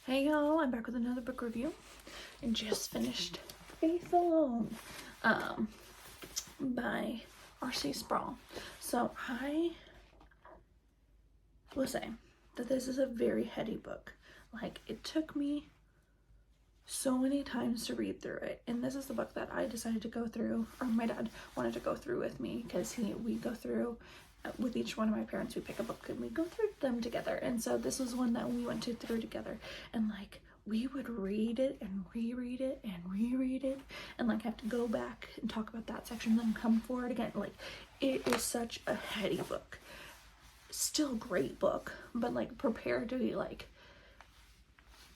Hey y'all, I'm back with another book review and just finished Faith Alone by R.C. Sproul. So I will say that this is a very heady book. Like, it took me so many times to read through it, and this is the book that I decided to go through, or my dad wanted to go through with me, because we go through with each one of my parents. We pick a book and we go through them together, and so this was one that we went through together, and like we would read it and reread it and reread it, and like have to go back and talk about that section, then come forward again. Like, it is such a heady book. Still a great book, but like prepared to be like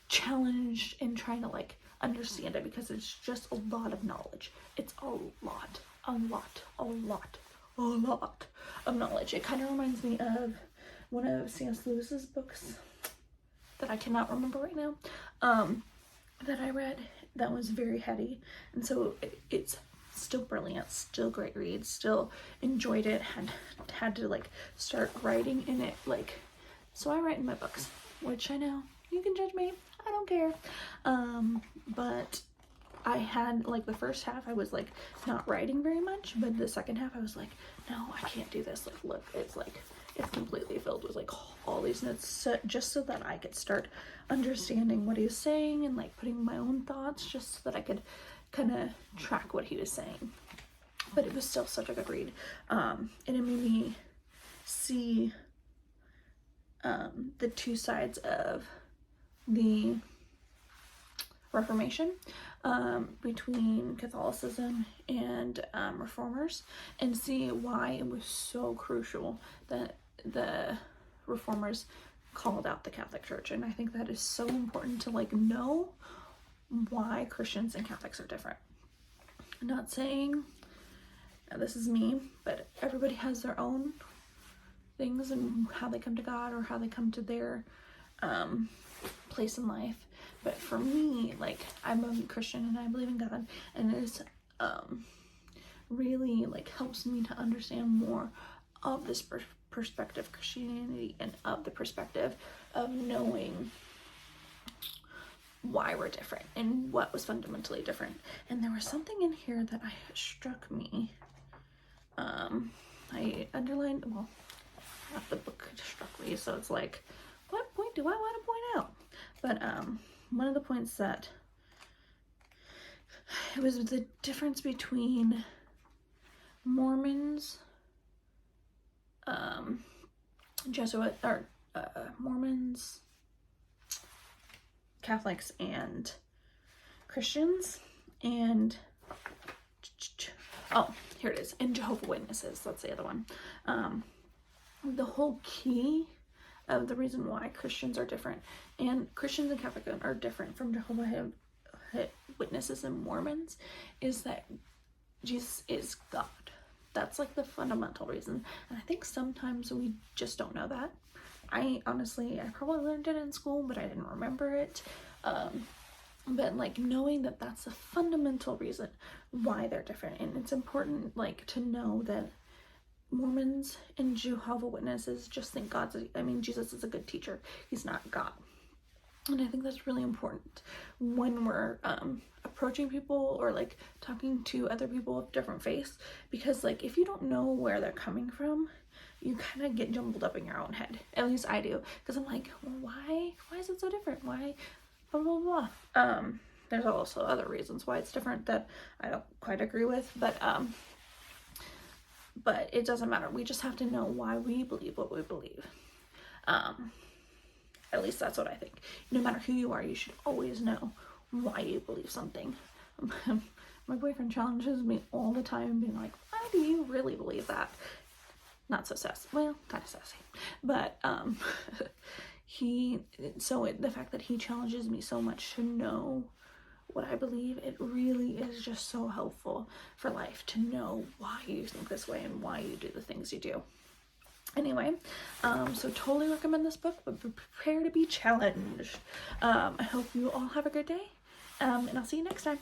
challenged and trying to like understand it, because it's just a lot of knowledge. It's a lot of knowledge. It kind of reminds me of one of C.S. Lewis's books that I cannot remember right now, that I read, that was very heady, and so it's still brilliant, still great read, still enjoyed it, had to like start writing in it. Like, so I write in my books, which I know you can judge me, I don't care, but I had like the first half I was like not writing very much, but the second half I was like, no, I can't do this. Like, look, it's like it's completely filled with like all these notes, just so that I could start understanding what he was saying and like putting my own thoughts, just so that I could kind of track what he was saying. But it was still such a good read, and it made me see the two sides of the Reformation, between Catholicism and Reformers, and see why it was so crucial that the Reformers called out the Catholic Church. And I think that is so important to like know why Christians and Catholics are different. I'm not saying this is me, but everybody has their own things and how they come to God, or how they come to their place in life. But for me, like, I'm a Christian and I believe in God, and it's really like helps me to understand more of this perspective of Christianity, and of the perspective of knowing why we're different and what was fundamentally different. And there was something in here that struck me. I underlined, well, half the book struck me, so it's like, what point do I want to point out? But one of the points that it was the difference between Mormons, Jesuit, or Mormons, Catholics, and Christians, and oh, here it is, and Jehovah's Witnesses. That's the other one. The whole key of the reason why Christians are different, and Christians and Catholics are different from Jehovah's Witnesses and Mormons, is that Jesus is God. That's like the fundamental reason. And I think sometimes we just don't know that. I probably learned it in school, but I didn't remember it. But like knowing that that's the fundamental reason why they're different. And it's important like to know that Mormons and Jehovah's Witnesses just think Jesus is a good teacher. He's not God. And I think that's really important when we're approaching people, or like talking to other people of different faiths, because like if you don't know where they're coming from, you kind of get jumbled up in your own head. At least I do, because I'm like, well, why is it so different? Why blah blah blah. There's also other reasons why it's different that I don't quite agree with, but it doesn't matter. We just have to know why we believe what we believe. At least that's what I think. No matter who you are, you should always know why you believe something. My boyfriend challenges me all the time, being like, why do you really believe that? Not so sassy. Well, kind of sassy. But the fact that he challenges me so much to know what I believe, it really is just so helpful for life, to know why you think this way and why you do the things you do. Anyway, so totally recommend this book, but prepare to be challenged. I hope you all have a good day, and I'll see you next time.